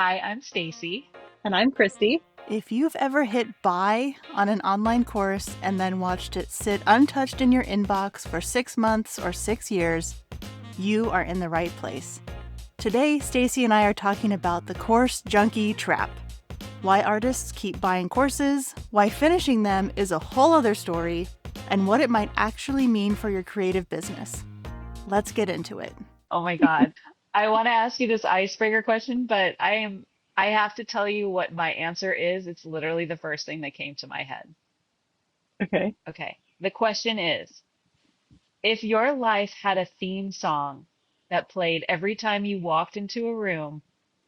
Hi, I'm Stacy. And I'm Kristi. If you've ever hit buy on an online course and then watched it sit untouched in your inbox for 6 months or 6 years, you are in the right place. Today, Stacy and I are talking about the course junkie trap. Why artists keep buying courses, why finishing them is a whole other story, and what it might actually mean for your creative business. Let's get into it. Oh my God. I want to ask you this icebreaker question, but I have to tell you what my answer is. It's literally the first thing that came to my head. Okay. Okay. The question is, if your life had a theme song that played every time you walked into a room,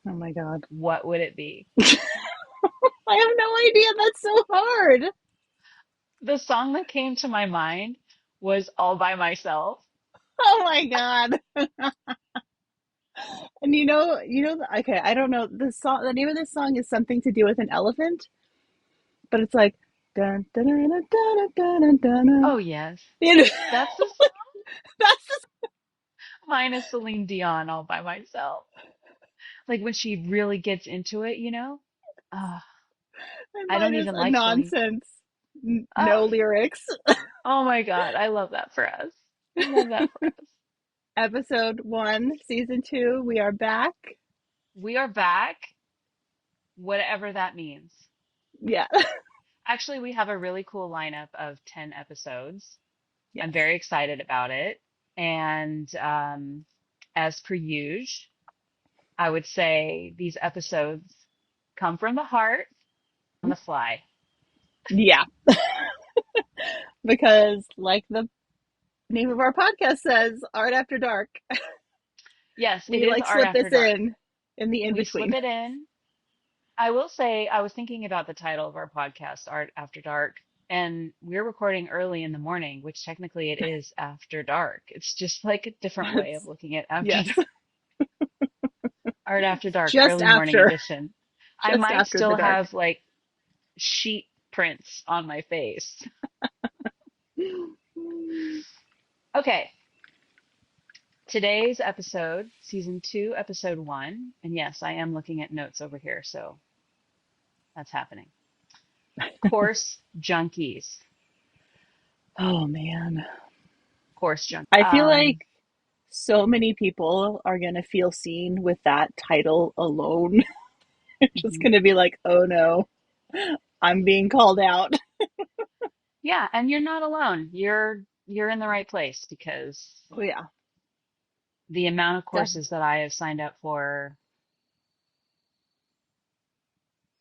Oh my God. what would it be? I have no idea. That's so hard. The song that came to my mind was All by Myself. Oh my God. And okay, I don't know. The name of this song is something to do with an elephant, but it's like dun dun dun dun dun dun dun dun. Oh, yes. You know, That's the song. that's the Mine is Celine Dion, All by Myself. Like when she really gets into it, you know? Uh, and I mine don't is even a like Celine. nonsense. Oh, No lyrics. oh my God. I love that for us. I love that for us. Episode 1, season 2. We are back. We are back, whatever that means. Yeah. Actually, we have a really cool lineup of 10 episodes. I'm Yes. very excited about it. And as per usual, I would say these episodes come from the heart on the fly. Yeah. Because like the name of our podcast says, Art After Dark. Yes, it We is like Art slip After this Dark. in the in We slip between. it in. I will say, I was thinking about the title of our podcast, Art After Dark, and we're recording early in the morning, which technically it is after dark. It's just like a different way of It's, looking at after yes, dark. Art After Dark, just early morning after, edition. I just might after the still dark. have like sheet prints on my face. Okay, today's episode, season 2, episode 1, and yes, I am looking at notes over here, so that's happening. Course junkies. Oh man, Course junk. I feel like so many people are gonna feel seen with that title alone. They're just Mhm. gonna be like, "Oh no, I'm being called out." Yeah, and you're not alone. You're in the right place because Oh yeah, the amount of definitely. courses that I have signed up for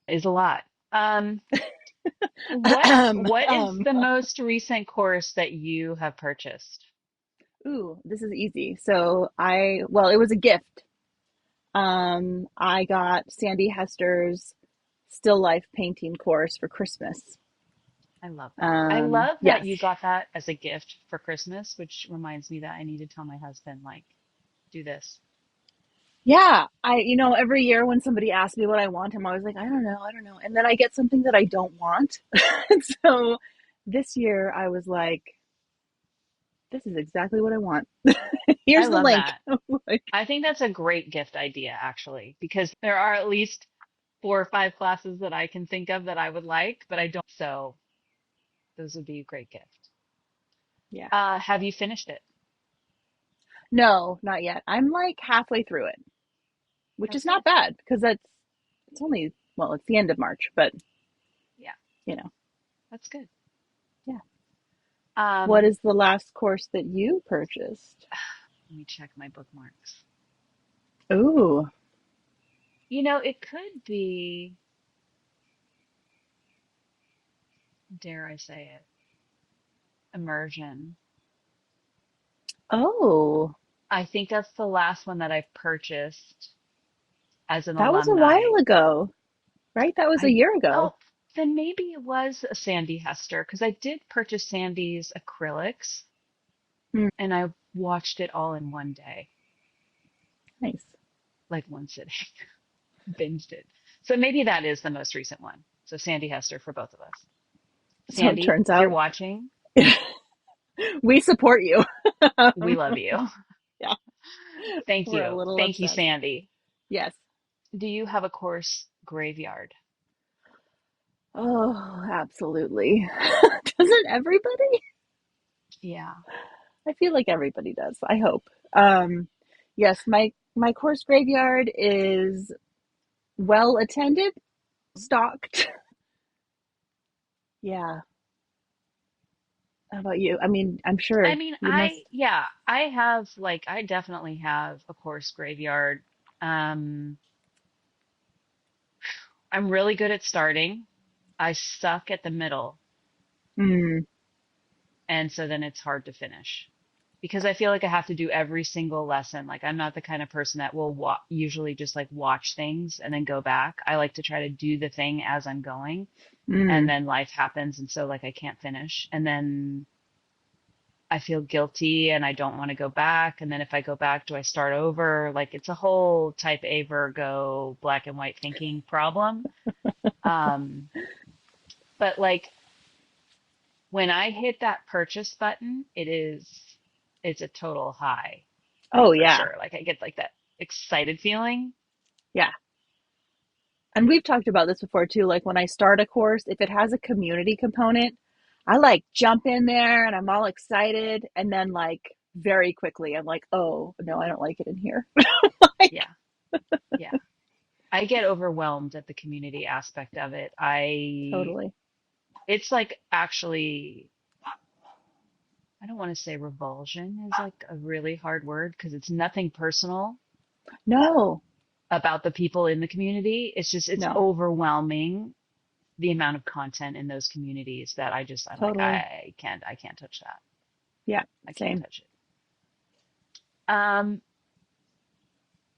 is a lot. Um, what is the most recent course that you have purchased? Ooh, this is easy. Well, it was a gift. I got Sandy Hester's still life painting course for Christmas. I love that. I love that Yes. you got that as a gift for Christmas, which reminds me that I need to tell my husband, like, do this. Yeah. Every year when somebody asks me what I want, I'm always like, I don't know, I don't know. And then I get something that I don't want. And so this year I was like, this is exactly what I want. I Here's the love link. that. Like, I think that's a great gift idea, actually, because there are at least 4 or 5 classes that I can think of that I would like, but I don't. So those would be a great gift. yeah. Have you finished it? No, not yet. I'm like halfway through it, which That's is good. not bad because it's only, well, it's the end of March, but Yeah, you know, that's good. yeah. What Um, is the last course that you purchased? Let me check my bookmarks. Ooh, It could be, dare I say it, immersion. oh, I think that's the last one that I've purchased as an that was a while alumni. ago, right? That was a I, year ago. oh, then maybe it was a Sandy Hester because I did purchase Sandy's acrylics Hmm, and I watched it all in one day, nice. like one sitting, binged it. So maybe that is the most recent one. So Sandy Hester for both of us. So it Sandy, turns if you're out watching, we support you. we love you. Yeah, Thank we're a you. little Thank you, obsessed. Sandy. Yes. Do you have a course graveyard? Oh, absolutely. Doesn't everybody? Yeah. I feel like everybody does. I hope. Yes, my course graveyard is well attended, stocked. Yeah. How about you? I mean, I'm I sure mean, you must. yeah, I have like, I definitely have a course graveyard. Um, I'm really good at starting. I suck at the middle, Mm, and so then it's hard to finish because I feel like I have to do every single lesson. Like I'm not the kind of person that will usually just like watch things and then go back. I like to try to do the thing as I'm going, and mm. then life happens, and so like I can't finish, and then I feel guilty and I don't want to go back. And then if I go back, do I start over? Like it's a whole type A Virgo black and white thinking problem. Um, but like when I hit that purchase button, it's a total high Oh for yeah, sure. Like I get like that excited feeling. yeah. And we've talked about this before too. Like when I start a course, if it has a community component, I like jump in there and I'm all excited, and then like very quickly I'm like, oh no, I don't like it in here. Like, Yeah. Yeah. I get overwhelmed at the community aspect of it. totally. It's like actually, I don't want to say revulsion is like a really hard word because it's nothing personal No, about the people in the community. It's no, overwhelming the amount of content in those communities that I'm like, totally. I can't touch that. Yeah, I can't same. touch it. Um,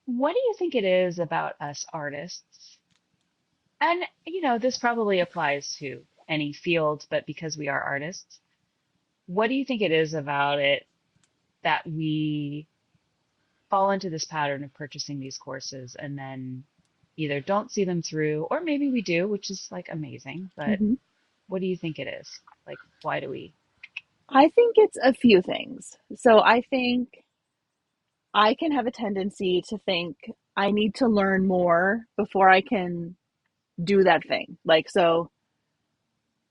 what do you think it is about us artists? And this probably applies to any field, but because we are artists, what do you think it is about it that we fall into this pattern of purchasing these courses and then either don't see them through, or maybe we do, which is like amazing, but Hmm. what do you think it is? Like, why do we? I think it's a few things. So I think I can have a tendency to think I need to learn more before I can do that thing. Like, so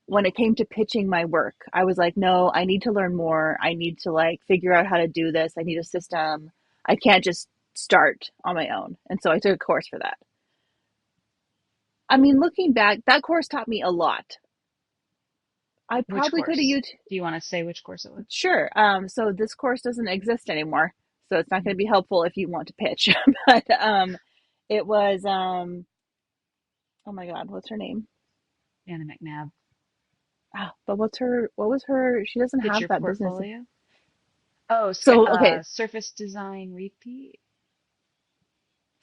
when it came to pitching my work, I was like, no, I need to learn more. I need to like figure out how to do this. I need a system. I can't just start on my own. And so I took a course for that. I mean, looking back, that course taught me a lot. I Which probably could have course? used, Do you want to say which course it was? sure. So this course doesn't exist anymore. So it's not going Mhm. to be helpful if you want to pitch. But it was, oh my God, what's her name? Anna McNabb. But what was her, she doesn't Pitch have your that business. portfolio. Oh, So, okay, surface design repeat.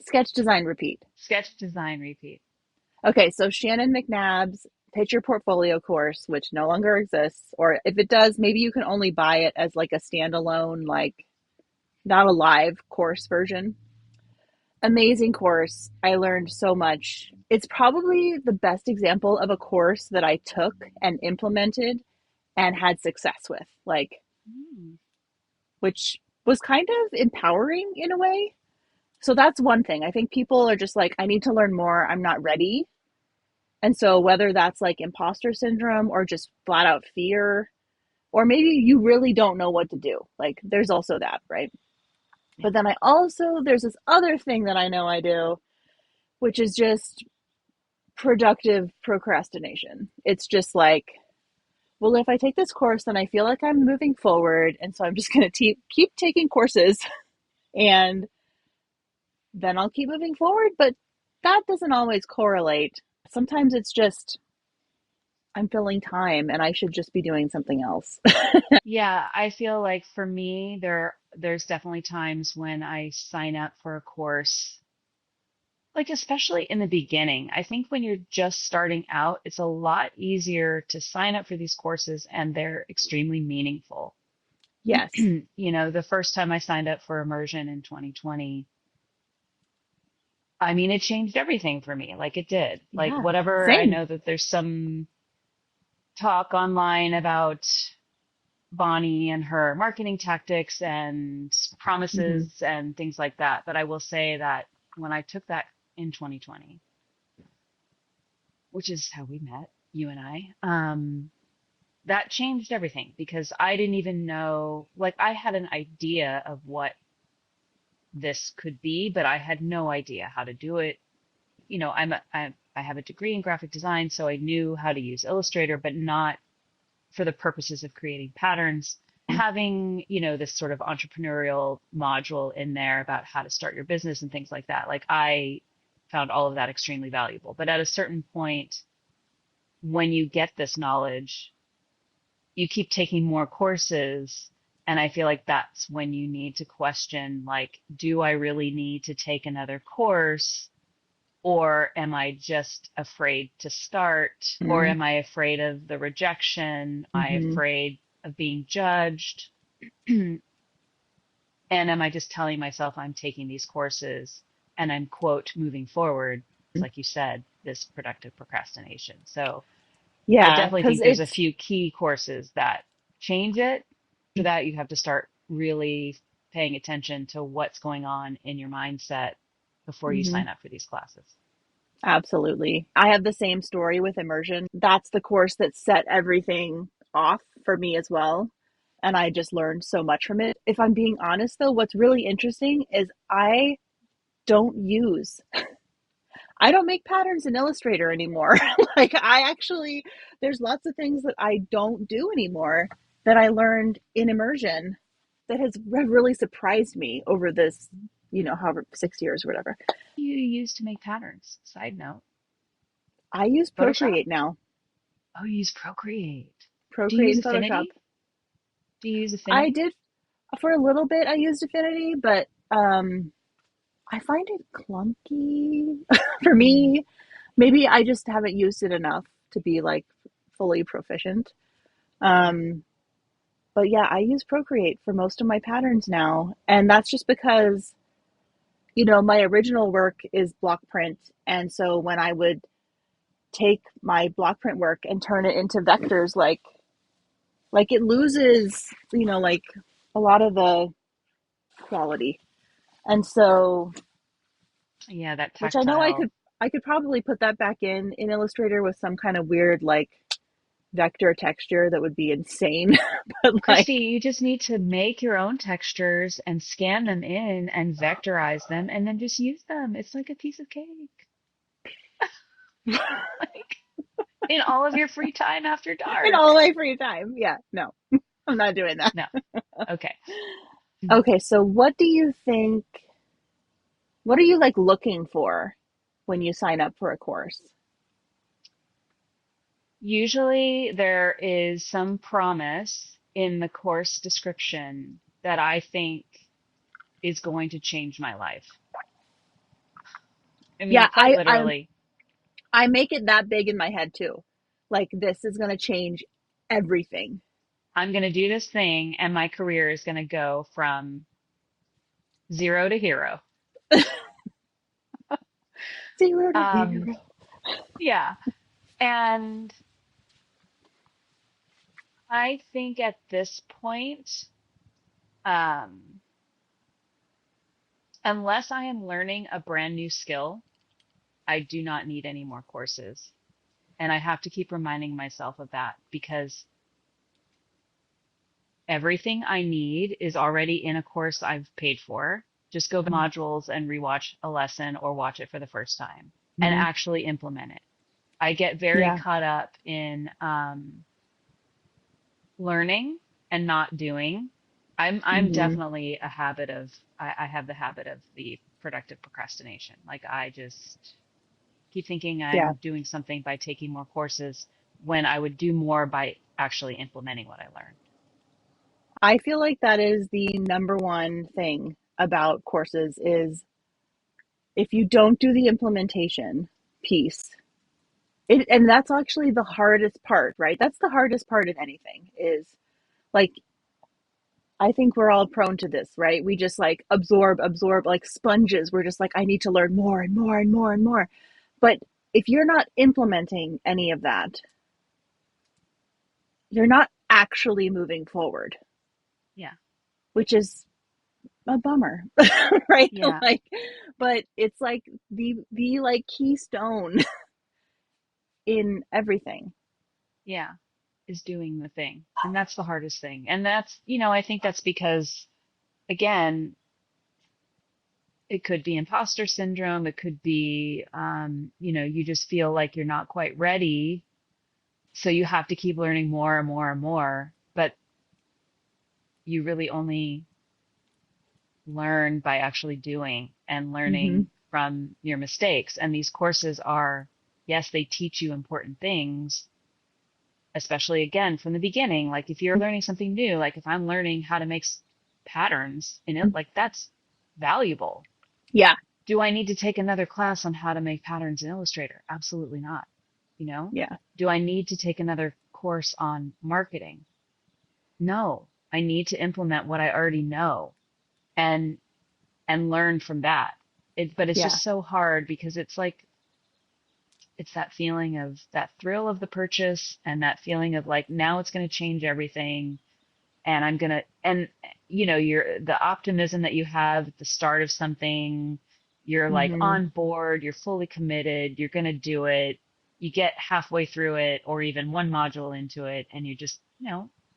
sketch design repeat. Sketch design repeat. Okay, so Shannon McNabb's Pitch Your Portfolio course, which no longer exists, or if it does, maybe you can only buy it as like a standalone, like not a live course version. Amazing course. I learned so much. It's probably the best example of a course that I took and implemented and had success with, like, Mm. which was kind of empowering in a way. So that's one thing. I think people are just like, I need to learn more. I'm not ready. And so, whether that's like imposter syndrome or just flat out fear, or maybe you really don't know what to do, like, there's also that, right? Yeah. But then there's this other thing that I know I do, which is just productive procrastination. It's just like, well, if I take this course, then I feel like I'm moving forward. And so I'm just going to keep taking courses and then I'll keep moving forward. But that doesn't always correlate. Sometimes it's just, I'm filling time and I should just be doing something else. Yeah, I feel like for me, there's definitely times when I sign up for a course, like especially in the beginning. I think when you're just starting out, it's a lot easier to sign up for these courses and they're extremely meaningful. Yes. The first time I signed up for immersion in 2020, I mean, it changed everything for me. Like it did. Like Yeah. whatever, I Same. know that there's some talk online about Bonnie and her marketing tactics and Hmm. promises and things like that. But I will say that when I took that in 2020, which is how we met, you and I. That changed everything because I didn't even know, like, I had an idea of what this could be, but I had no idea how to do it. I have a degree in graphic design, so I knew how to use Illustrator, but not for the purposes of creating patterns. Having, this sort of entrepreneurial module in there about how to start your business and things like that. Like, I found all of that extremely valuable. But at a certain point, when you get this knowledge, you keep taking more courses. And I feel like that's when you need to question, like, do I really need to take another course? Or am I just afraid to start? Or Mm-hmm. am I afraid of the rejection? Am I Mm-hmm. afraid of being judged? And am I just telling myself I'm taking these courses and I'm, quote, moving forward? It's like you said, this productive procrastination. So I Yeah, definitely because think there's a it's few key courses that change it. After that, you have to start really paying attention to what's going on in your mindset before you mhm, sign up for these classes. absolutely. I have the same story with immersion. That's the course that set everything off for me as well. And I just learned so much from it. If I'm being honest, though, what's really interesting is don't use, I don't make patterns in Illustrator anymore. Like, there's lots of things that I don't do anymore that I learned in immersion that has really surprised me over this, however, 6 years or whatever. You use to make patterns? Side note, I use Photoshop? Procreate now. Oh, you use Procreate. Do you Procreate use and Photoshop. Affinity? Do you use I Affinity? did for a little bit. I used Affinity, but I find it clunky for Mm. me. Maybe I just haven't used it enough to be like fully proficient. Um, but yeah, I use Procreate for most of my patterns now, and that's just because my original work is block print, and so when I would take my block print work and turn it into vectors, like it loses, like a lot of the quality. And so, Yeah, that which I know tactile. I could probably put that back in Illustrator with some kind of weird like vector texture that would be insane. But like, Kristi, you just need to make your own textures and scan them in and vectorize them and then just use them. It's like a piece of cake. Like in all of your free time after in dark. all my free time. Yeah, no, I'm not doing that. No. Okay. Okay, so what are you like looking for when you sign up for a course? Usually there is some promise in the course description that I think is going to change my life. I mean, Yeah, quite literally, I make it that big in my head too. Like, this is going to change everything. I'm going to do this thing and my career is going to go from zero to hero. Zero to Um, hero. yeah. And I think at this point, um, unless I am learning a brand new skill, I do not need any more courses. And I have to keep reminding myself of that because everything I need is already in a course I've paid for. Just go modules and rewatch a lesson or watch it for the first time and Mm-hmm. actually implement it. I get very Yeah. caught up in learning and not doing. I'm Mm-hmm. definitely a habit of I have the habit of the productive procrastination. Like I just keep thinking Yeah. I'm doing something by taking more courses when I would do more by actually implementing what I learned. I feel like that is the number one thing about courses is if you don't do the implementation piece, and that's actually the hardest part, right? That's the hardest part of anything is like, I think we're all prone to this, right? We just like absorb like sponges. We're just like, I need to learn more and more and more and more. But if you're not implementing any of that, you're not actually moving forward, Yeah. which is a bummer, right? Yeah. Like, but it's like the like keystone in everything. Yeah. Is doing the thing. And that's the hardest thing. And that's, I think that's because, again, it could be imposter syndrome. It could be, you just feel like you're not quite ready. So you have to keep learning more and more and more. But you really only learn by actually doing and Mm-hmm. learning from your mistakes. And these courses are, yes, they teach you important things, especially again from the beginning. Like if you're learning something new, like if I'm learning how to make patterns in it, like that's valuable. Yeah, Do I need to take another class on how to make patterns in Illustrator? Absolutely not. You know, yeah, do I need to take another course on marketing? No, I need to implement what I already know and learn from that. But it's yeah. just so hard because it's like it's that feeling of that thrill of the purchase and that feeling of like now it's going to change everything and I'm going to and you're the optimism that you have at the start of something, you're like Mm-hmm. on board, you're fully committed, you're going to do it. You get halfway through it or even one module into it and you just,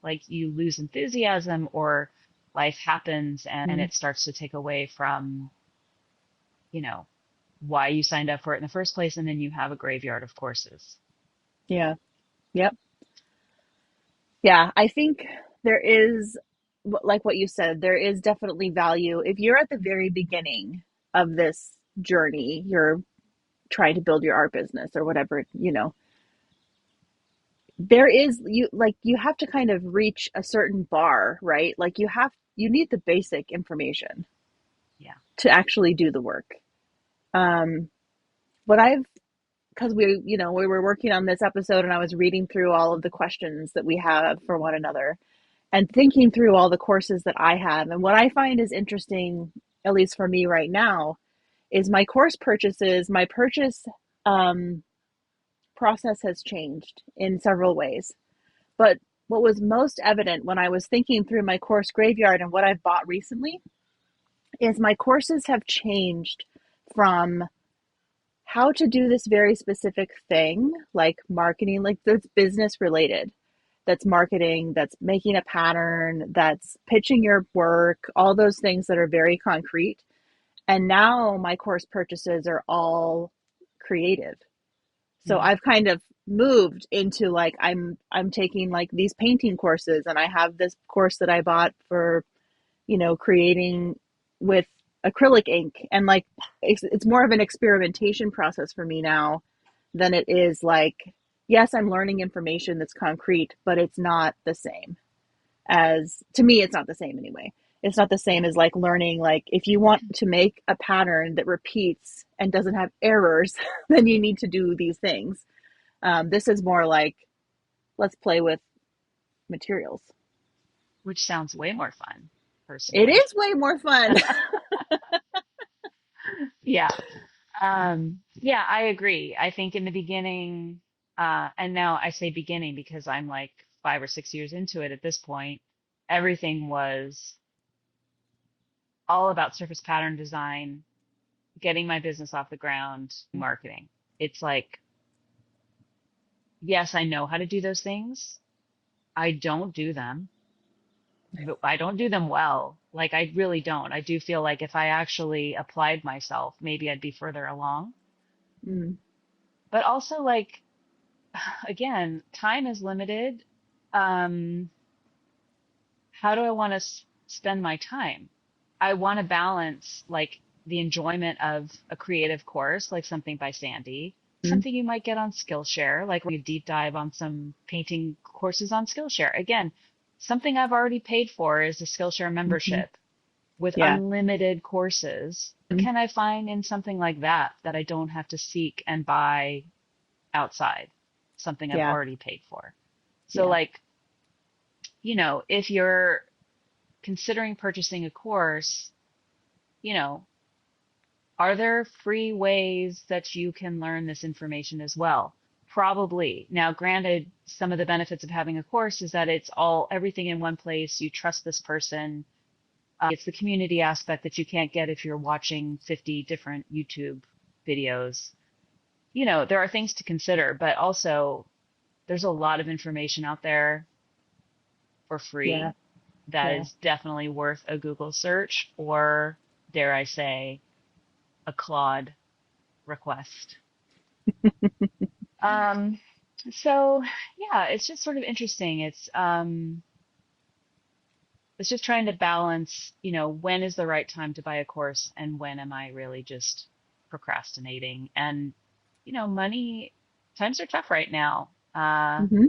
like you lose enthusiasm or life happens and it starts to take away from, you know, why you signed up for it in the first place, and then you have a graveyard of courses. Yeah. Yep. Yeah. I think there is, like what you said, there is definitely value. If you're at the very beginning of this journey, you're trying to build your art business or whatever, there is you have to kind of reach a certain bar, right? Like you need the basic information Yeah. to actually do the work. Um, what I've because we were working on this episode and I was reading through all of the questions that we have for one another and thinking through all the courses that I have. And what I find is interesting, at least for me right now, is my course purchases, my purchase um, process has changed in several ways. But what was most evident when I was thinking through my course graveyard and what I've bought recently is my courses have changed from how to do this very specific thing, like marketing, like that's business related, that's marketing, that's making a pattern, that's pitching your work, all those things that are very concrete. And now my course purchases are all creative. So Mm. I've kind of moved into like I'm taking like these painting courses and I have this course that I bought for, creating with acrylic ink and like it's more of an experimentation process for me now than it is like yes, I'm learning information that's concrete, but it's not the same as to me it's not the same anyway. It's not the same Yeah. as like learning like if you want to make a pattern that repeats and doesn't have errors, then you need to do these things. This is more like let's play with materials. Which sounds way more fun, It personally. is way more fun. Yeah. Yeah, I agree. I think in the beginning, and now I say beginning because I'm like 5 or 6 years into it at this point, everything was all about surface pattern design, getting my business off the ground, marketing. It's like, yes, I know how to do those things. I don't do them. But I don't do them well. Like I really don't. I do feel like if I actually applied myself, maybe I'd be further along. Mm, But also like again, time is limited. Um, how do I want to spend my time? I want to balance like the enjoyment of a creative course, like something by Sandy, mm, something you might get on Skillshare, like a deep dive on some painting courses on Skillshare. Again, something I've already paid for is a Skillshare mm-hmm. membership with Yeah. unlimited courses. What can I find in something like that that I don't have to seek and buy outside? Something I've Yeah. already paid for. So Yeah. like, if you're considering purchasing a course, you know, are there free ways that you can learn this information as well? Probably. Now, granted, some of the benefits of having a course is that it's all everything in one place. You trust this person. It's the community aspect that you can't get if you're watching 50 different YouTube videos. There are things to consider, but also there's a lot of information out there for Yeah. free that Yeah. is definitely worth a Google search or, dare I say, a Claude request. Um, so yeah, it's just sort of interesting. It's just trying to balance, when is the right time to buy a course and when am I really just procrastinating? And, money times are tough right now. Hmm.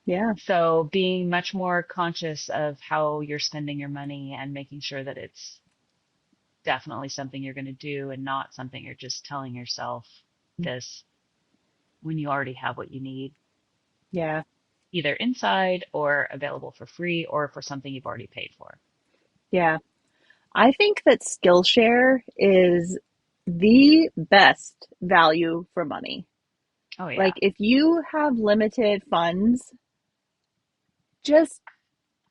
Yeah. So being much more conscious of how you're spending your money and making sure that it's definitely something you're going to do and not something you're just telling yourself this when you already have what you need, Yeah. either inside or available for free or for something you've already paid for. Yeah. I think that Skillshare is the best value for money. Oh Like yeah. if you have limited funds, just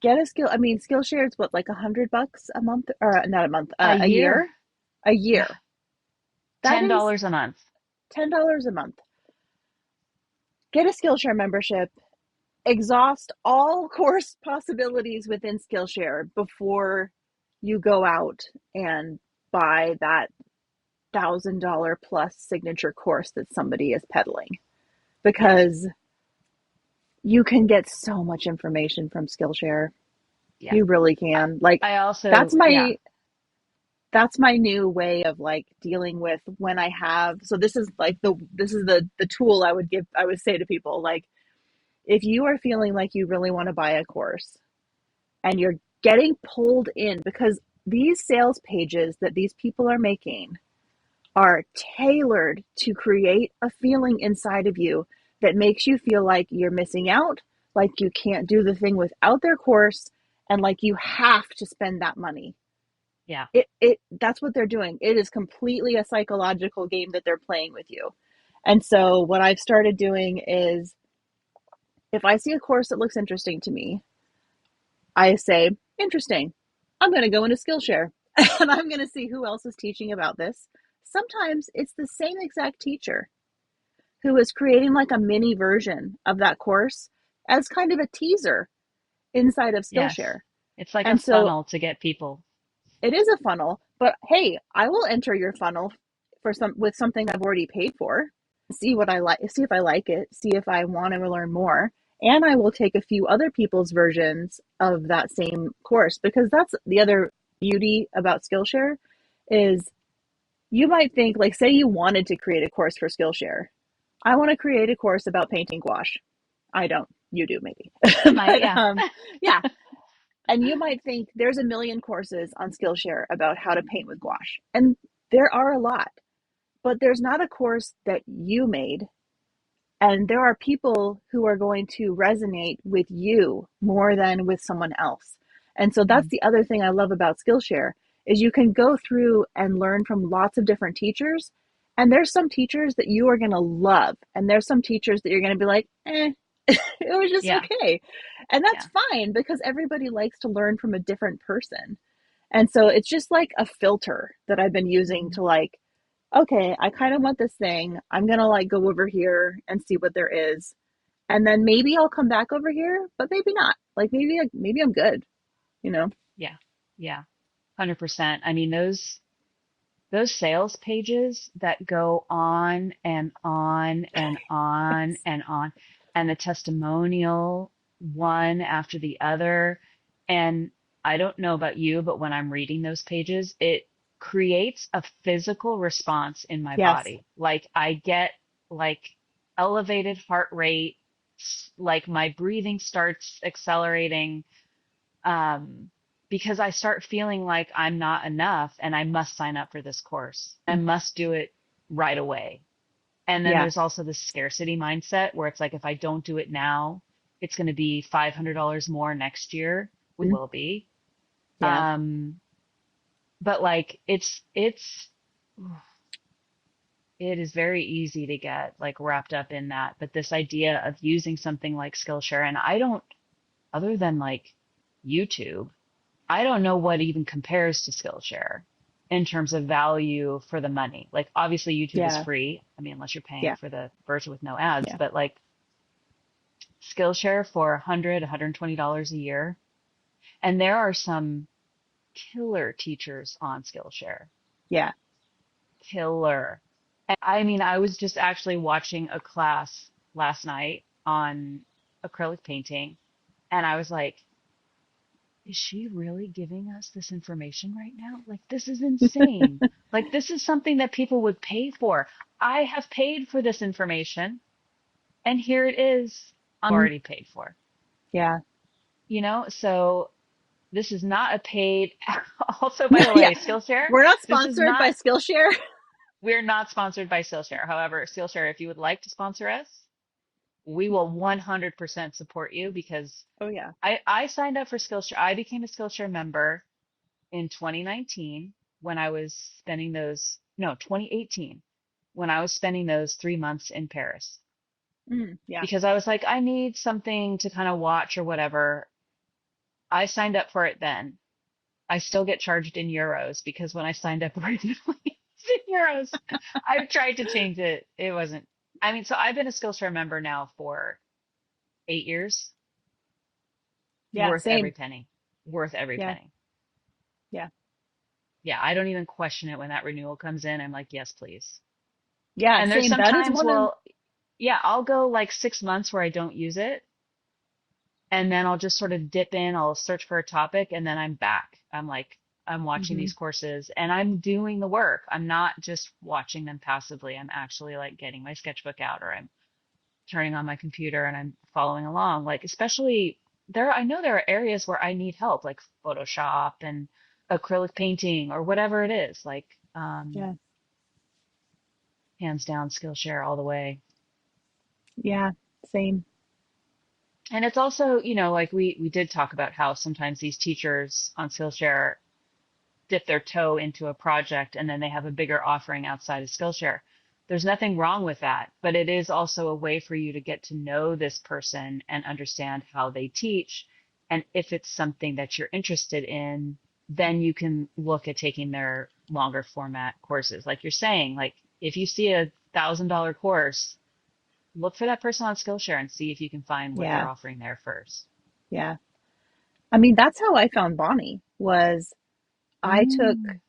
get a skill. I mean, Skillshare is what, like $100 a month, or not a month, A a year. year, a Yeah. year. That is $10 a month. $10 a month. Get a Skillshare membership. Exhaust all course possibilities within Skillshare before you go out and buy that $1,000 plus signature course that somebody is peddling, Yes. because you can get so much information from Skillshare. Yeah. You really I, can. Like I that's also, yeah. my that's my new way of like dealing with when I have, so this is like the tool I would say to people, like if you are feeling like you really want to buy a course and you're getting pulled in because these sales pages that these people are making are tailored to create a feeling inside of you that makes you feel like you're missing out, like you can't do the thing without their course, and like you have to spend that money. Yeah. It that's what they're doing. It is completely a psychological game that they're playing with you. And so what I've started doing is if I see a course that looks interesting to me, I say, interesting. I'm going to go into Skillshare and I'm going to see who else is teaching about this. Sometimes it's the same exact teacher who is creating like a mini version of that course as kind of a teaser inside of Yes. Skillshare. It's like a And so funnel to get people. it is a funnel, but hey, I will enter your funnel for some with something I've already paid for. See what I like, see if I like it, see if I want to learn more, and I will take a few other people's versions of that same course, because that's the other beauty about Skillshare is you might think, like, say you wanted to create a course for Skillshare. I want to create a course about painting gouache. I don't. You do maybe. I might, But yeah. yeah, and you might think there's a million courses on Skillshare about how to paint with gouache. And there are a lot, but there's not a course that you made. And there are people who are going to resonate with you more than with someone else. And so that's Mhm. the other thing I love about Skillshare is you can go through and learn from lots of different teachers. And there's some teachers that you are going to love. And there's some teachers that you're going to be like, it was just Yeah. okay. And that's Yeah. fine because everybody likes to learn from a different person. And so it's just like a filter that I've been using Mhm. to like, okay, I kind of want this thing. I'm going to like go over here and see what there is. And then maybe I'll come back over here, but maybe not. Like maybe I'm good, you know? Yeah. Yeah. 100%. I mean, those sales pages that go on and on and on and on, and the testimonial one after the other. And I don't know about you, but when I'm reading those pages, it creates a physical response in my Yes. body. Like I get like elevated heart rate, like my breathing starts accelerating, um, because I start feeling like I'm not enough and I must sign up for this course. I must do it right away. And then Yeah. there's also this scarcity mindset where it's like, if I don't do it now, it's going to be $500 more next year, which Mhm. will be. Yeah. But like, it is very easy to get like wrapped up in that. But this idea of using something like Skillshare, and I don't, other than like YouTube, I don't know what even compares to Skillshare in terms of value for the money. Like obviously YouTube is Yeah. free. I mean, unless you're paying Yeah. for the version with no ads, Yeah. but like Skillshare for 100, $120 a year. And there are some killer teachers on Skillshare. Yeah. Killer. And I mean, I was just actually watching a class last night on acrylic painting, and I was like, is she really giving us this information right now? Like, this is insane. Like, this is something that people would pay for. I have paid for this information, and here it is. I'm already paid for, Yeah. So this is not a paid. Also, by the Yeah. way, Skillshare, We're not this is sponsored by not, Skillshare. we're not sponsored by Skillshare. However, Skillshare, if you would like to sponsor us, we will 100% support you because Oh yeah. I signed up for Skillshare. I became a Skillshare member in 2019 when I was spending those, no, 2018 when I was spending those 3 months in Paris Yeah. because I was like, I need something to kind of watch or whatever. I signed up for it then. I still get charged in euros because when I signed up originally, it's in euros. I've tried to change it. It wasn't. I mean, so I've been a Skillshare member now for 8 years. Yeah. Worth every Same. penny. Worth every Yeah. penny. Yeah. Yeah, I don't even question it when that renewal comes in. I'm like, yes, please. Yeah. And there's Same. some That is times, one of, well, yeah, I'll go like 6 months where I don't use it. And then I'll just sort of dip in, I'll search for a topic, and then I'm back. I'm like, I'm watching hmm these courses and I'm doing the work. I'm not just watching them passively. I'm actually like getting my sketchbook out or I'm turning on my computer and I'm following along. Like, especially I know there are areas where I need help, like Photoshop and acrylic painting or whatever it is. Like, Yeah. hands down, Skillshare all the way. Yeah. Same. And it's also, like we did talk about how sometimes these teachers on Skillshare dip their toe into a project and then they have a bigger offering outside of Skillshare. There's nothing wrong with that, but it is also a way for you to get to know this person and understand how they teach. And if it's something that you're interested in, then you can look at taking their longer format courses. Like you're saying, like if you see $1,000 course, look for that person on Skillshare and see if you can find what they're Yeah. offering there first. Yeah. I mean, that's how I found Bonnie was I took Mm,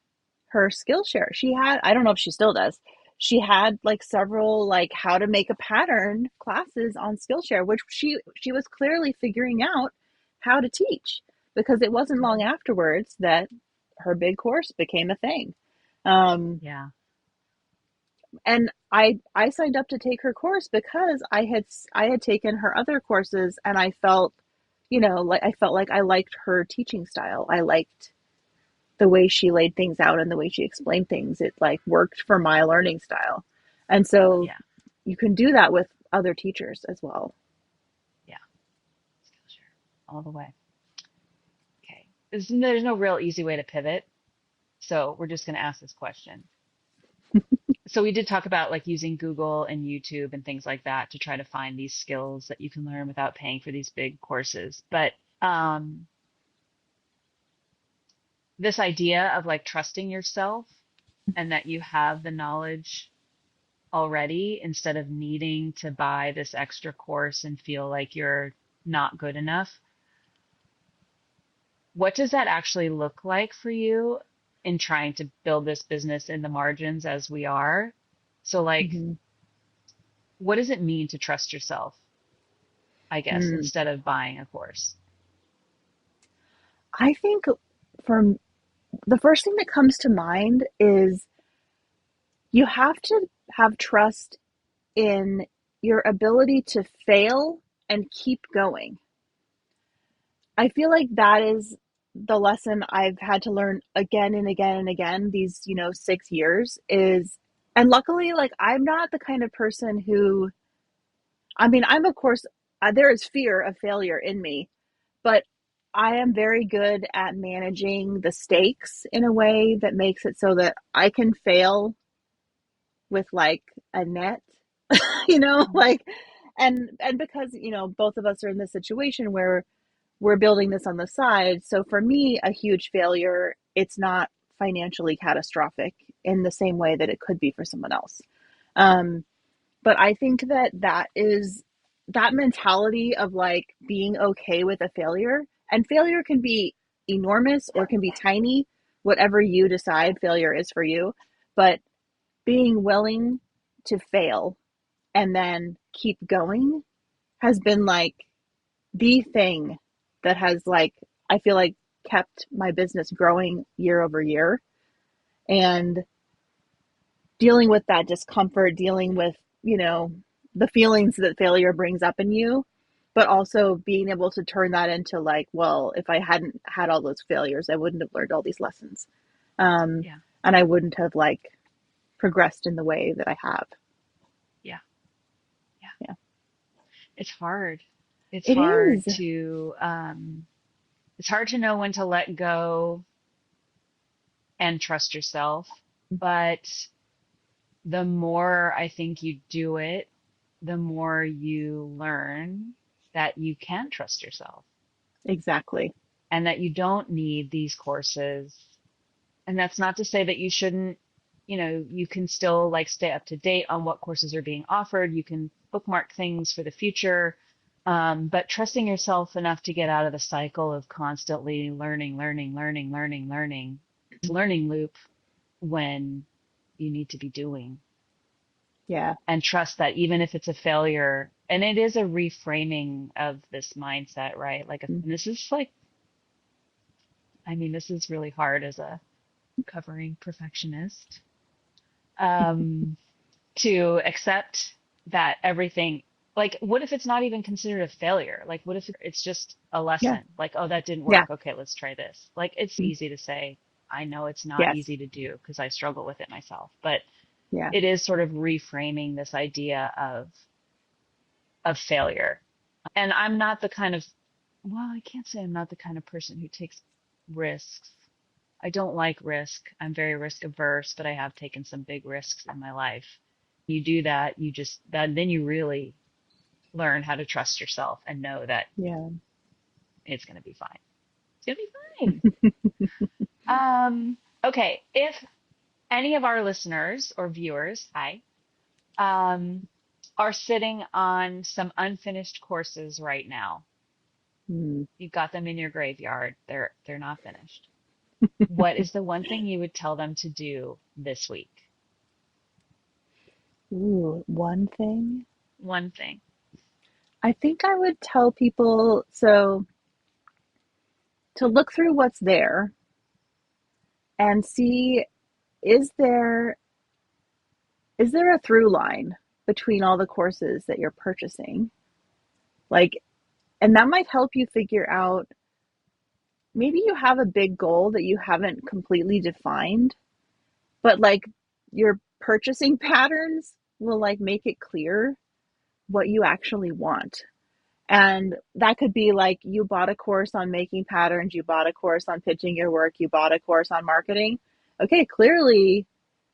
her Skillshare. She had, I don't know if she still does. She had like several like how to make a pattern classes on Skillshare, which she was clearly figuring out how to teach because it wasn't long mhm. afterwards that her big course became a thing. Um, Yeah. and I signed up to take her course because I had taken her other courses and I felt, like I felt like I liked her teaching style. I liked the way she laid things out and the way she explained things. It like worked for my learning style. And so Yeah. you can do that with other teachers as well. Yeah. Skillshare all the way. Okay. There's no real easy way to pivot. So we're just going to ask this question. So we did talk about like using Google and YouTube and things like that to try to find these skills that you can learn without paying for these big courses. But this idea of like trusting yourself and that you have the knowledge already instead of needing to buy this extra course and feel like you're not good enough. What does that actually look like for you in trying to build this business in the margins as we are? So, like, Mm-hmm. what does it mean to trust yourself, I guess, Mm. instead of buying a course? I think from the first thing that comes to mind is you have to have trust in your ability to fail and keep going. I feel like that is the lesson I've had to learn again and again and again these, 6 years is, and luckily, like, I'm not the kind of person who, I mean, I'm, of course, there is fear of failure in me, but I am very good at managing the stakes in a way that makes it so that I can fail with like a net, Mhm. like, and because, both of us are in this situation where we're building this on the side. So for me, a huge failure, it's not financially catastrophic in the same way that it could be for someone else. Um, but I think that that mentality of like being okay with a failure, and failure can be enormous or can be tiny, whatever you decide failure is for you. But being willing to fail and then keep going has been like the thing that has like, I feel like, kept my business growing year over year. And dealing with that discomfort, dealing with, you know, the feelings that failure brings up in you, but also being able to turn that into like, well, if I hadn't had all those failures, I wouldn't have learned all these lessons. Um, Yeah. and I wouldn't have like progressed in the way that I have. Yeah. Yeah. Yeah. It's hard. It's It hard is. to it's hard to know when to let go and trust yourself. But the more I think you do it, the more you learn that you can trust yourself Exactly. and that you don't need these courses. And that's not to say that you shouldn't, you can still like stay up to date on what courses are being offered. You can bookmark things for the future. But trusting yourself enough to get out of the cycle of constantly learning, it's a learning loop when you need to be doing, Yeah. and trust that even if it's a failure, and it is a reframing of this mindset, right? Like, and this is like, I mean, this is really hard as a recovering perfectionist, um, to accept that everything, like, what if it's not even considered a failure? Like, what if it's just a Yeah. lesson? Like, oh, that didn't Yeah. work. Okay, let's try this. Like, it's easy to say. I know it's not Yes. easy to do because I struggle with it myself, but Yeah. it is sort of reframing this idea of failure. And I'm not the kind of, well, I can't say I'm not the kind of person who takes risks. I don't like risk. I'm very risk averse, but I have taken some big risks in my life. You do that, then you really learn how to trust yourself and know that Yeah. it's going to be fine. It's going to be fine. Okay. If any of our listeners or viewers, hi, um, are sitting on some unfinished courses right now, Mm. you've got them in your graveyard. They're not finished. What is the one thing you would tell them to do this week? Ooh, one thing. One thing. I think I would tell people so to look through what's there and see, is there is there a through line between all the courses that you're purchasing? Like, and that might help you figure out, maybe you have a big goal that you haven't completely defined, but like your purchasing patterns will like make it clear what you actually want. And that could be like, you bought a course on making patterns, you bought a course on pitching your work, you bought a course on marketing. Okay, clearly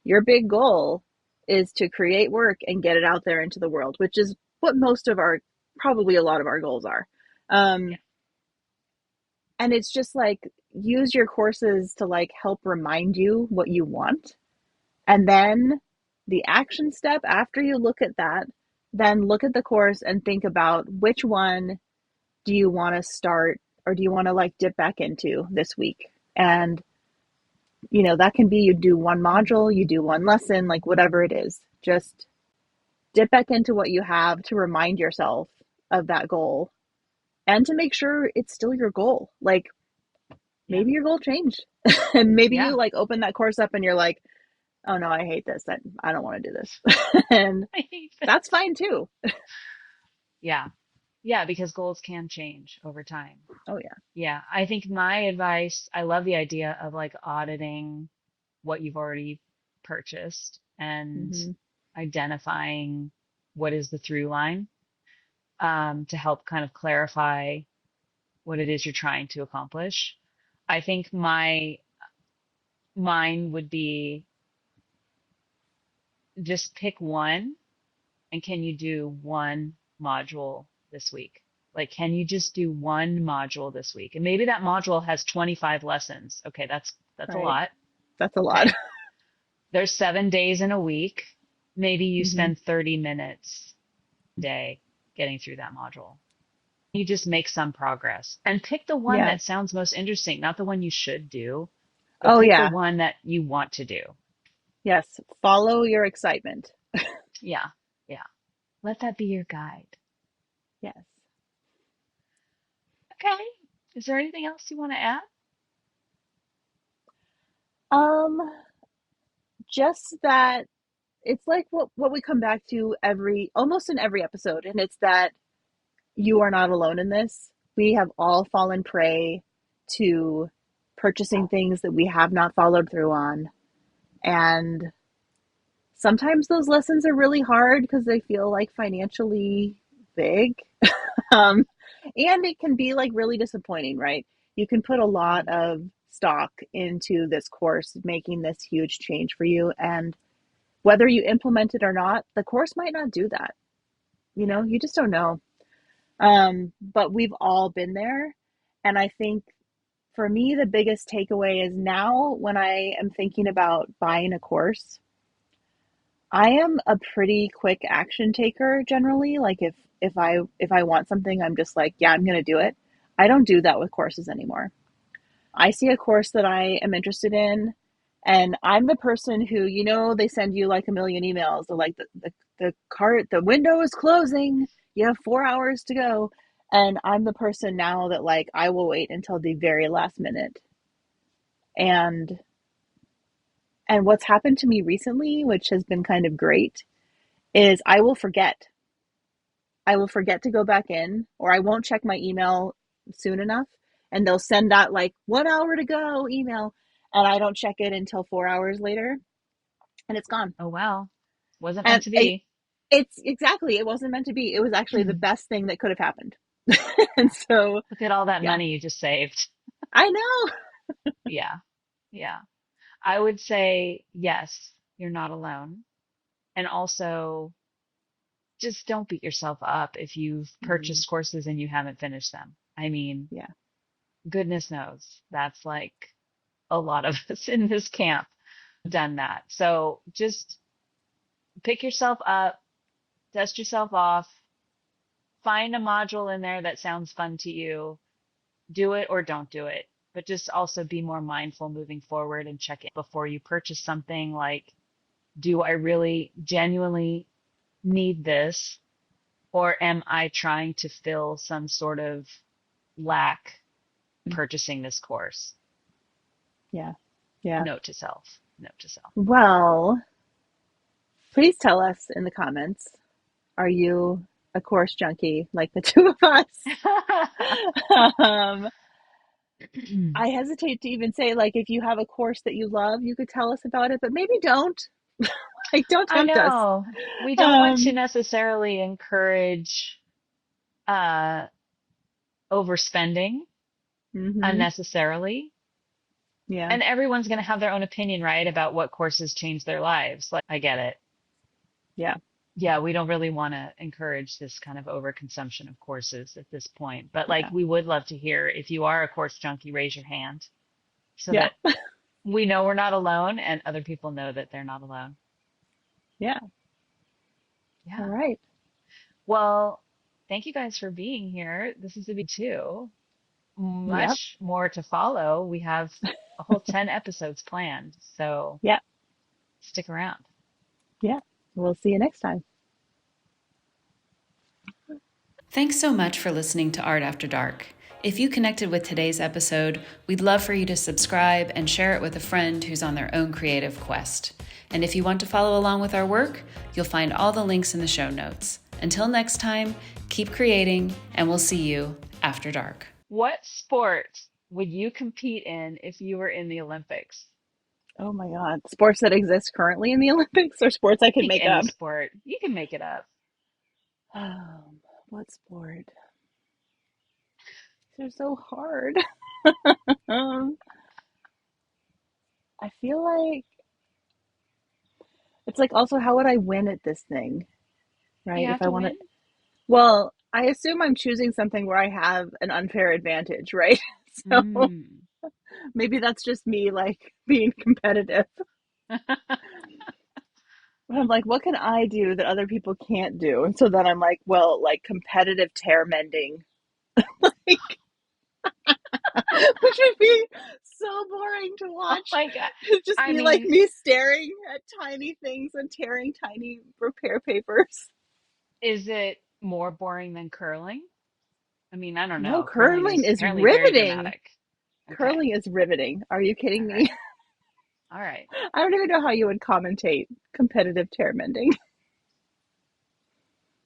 your big goal is to create work and get it out there into the world, which is what most of our, probably a lot of our goals are. Yeah. Um, and it's just like, use your courses to like help remind you what you want. And then the action step after you look at that, then look at the course and think about which one do you want to start, or do you want to like dip back into this week. And that can be, you do one module, you do one lesson, like whatever it is, just dip back into what you have to remind yourself of that goal and to make sure it's still your goal. Like, Yeah. maybe your goal changed and maybe you Yeah. like open that course up and you're like, oh no, I hate this, I don't want to do this. And I hate that. that's fine too. Yeah. Yeah, because goals can change over time. Oh yeah. Yeah. I think my advice, I love the idea of like auditing what you've already purchased and Mm-hmm. identifying what is the through line, to help kind of clarify what it is you're trying to accomplish. I think mine would be just pick one, and can you do one module this week? Like, can you just do one module this week? And maybe that module has 25 lessons. Okay, that's a Right. lot. That's a lot. Okay. There's 7 days in a week. Maybe you Hmm. spend 30 minutes a day getting through that module. You just make some progress and pick the one Yeah. that sounds most interesting, not the one you should do, but Oh, pick the yeah. one that you want to do. Yes. Follow your excitement. Yeah. Yeah. Let that be your guide. Yes. Okay. Is there anything else you want to add? Um, just that it's like what we come back to every almost in every episode, and it's that you are not alone in this. We have all fallen prey to purchasing things that we have not followed through on. And sometimes those lessons are really hard because they feel like financially big. Um, and it can be like really disappointing, right? You can put a lot Mhm. of stock into this course, making this huge change for you. And whether you implement it or not, the course might not do that. Yeah. You just don't know. But we've all been there. And I think for me, the biggest takeaway is now when I am thinking about buying a course, I am a pretty quick action taker generally. Like if I want something, I'm just like, yeah, I'm going to do it. I don't do that with courses anymore. I see a course that I am interested in, and I'm the person who, they send you like a million emails. They're like, the window is closing. You have 4 hours to go. And I'm the person now that like I will wait until the very last minute. And what's happened to me recently, which has been kind of great, is I will forget. I will forget to go back in, or I won't check my email soon enough. And they'll send that like 1 hour to go email. And I don't check it until 4 hours later, and it's gone. Oh, wow. Wasn't meant And to be. it's exactly, it wasn't meant to be. It was actually the Look best thing that could have happened. And so, at all that yeah, money you just saved. I know. Yeah. Yeah. I would say, yes, you're not alone. And also, just don't beat yourself up if you've Mm, purchased courses and you haven't finished them. I mean, yeah. goodness knows that's like a lot of us in this camp have done that. So just pick yourself up, dust yourself off, find a module in there that sounds fun to you, do it or don't do it. But just also be more mindful moving forward and check it before you purchase something like, do I really genuinely need this? Or am I trying to fill some sort of lack purchasing this course? Yeah. Yeah. Note to self. Note to self. Well, please tell us in the comments, are you a course junkie like the two of us? um, I hesitate to even say, like, if you have a course that you love, you could tell us about it, but maybe don't. Like, don't I tempt us. know. We don't want to Um, necessarily encourage uh, overspending hmm. unnecessarily. Yeah. And everyone's going to have their own opinion, right, about what courses change their lives. Like, I get it. Yeah. Yeah, we don't really want to encourage this kind of overconsumption of courses at this point. But like, Yeah. we would love to hear if you are a course junkie, raise your hand so Yeah. that we know we're not alone and other people know that they're not alone. Yeah. All Yeah. right. Well, thank you guys for being here. This is a big two. Yep. Much more to follow. We have a whole 10 episodes planned, so Yeah. stick around. Yeah. We'll see you next time. Thanks so much for listening to Art After Dark. If you connected with today's episode, we'd love for you to subscribe and share it with a friend who's on their own creative quest. And if you want to follow along with our work, you'll find all the links in the show notes. Until next time, keep creating, and we'll see you after dark. What sport would you compete in if you were in the Olympics? Oh my God. Sports that exist currently in the Olympics or sports I could Pick make any up? sport. You can make it up. What sport? They're so hard. Um, I feel like it's like also how would I win at this thing, You right? If have I to want to, win. well, I assume I'm choosing something where I have an unfair advantage, right? So Mm. maybe that's just me like being competitive. But I'm like, what can I do that other people can't do? And so then I'm like, well, like competitive tear mending, like, which would be so boring to Oh watch. my God. It'd just I be like mean, me staring at tiny things and tearing tiny repair papers. is it more boring than curling? I mean, I don't No, know. Curling curling is is apparently very riveting. dramatic. Okay. Curling is riveting. Are you All kidding me? right. All right. I don't even know how you would commentate competitive tear mending.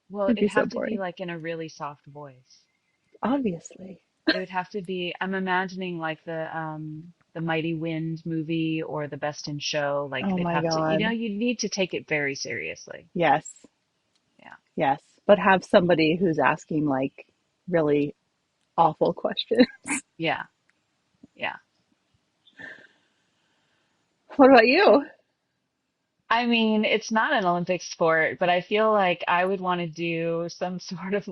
Well, It'd it'd be so have to be boring. like in a really soft voice. Obviously. It would have to be, I'm imagining like the Mighty Wind movie or the Best in Show. Like Oh they'd my have to, God. you need to take it very seriously. Yes. Yeah. Yes. But have somebody who's asking like really awful questions. Yeah. Yeah. What about you? I mean, it's not an Olympic sport, but I feel like I would want to do some sort of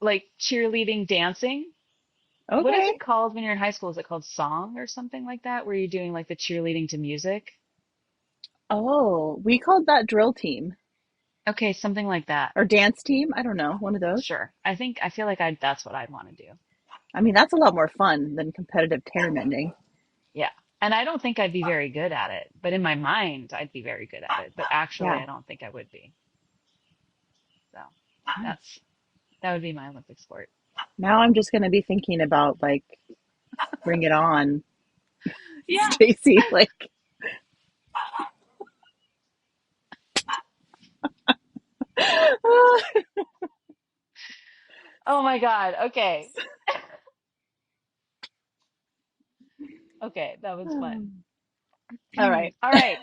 like cheerleading dancing. What is Okay. it called when you're in high school? Is it called song or something like that, where you're doing like the cheerleading to music? Oh, we called that drill team Okay, something like that. or dance team. I don't know. One of those. Sure. I feel like that's what I'd want to do. I mean, that's a lot more fun than competitive tear mending. Yeah. And I don't think I'd be very good at it, but in my mind, I'd be very good at it. But actually, Yeah. I don't think I would be. So Nice. that's that would be my Olympic sport. Now I'm just going to be thinking about like, bring it on, Yeah. Stacy. Like, Oh my God. Okay. Okay, that was fun. all right. All right.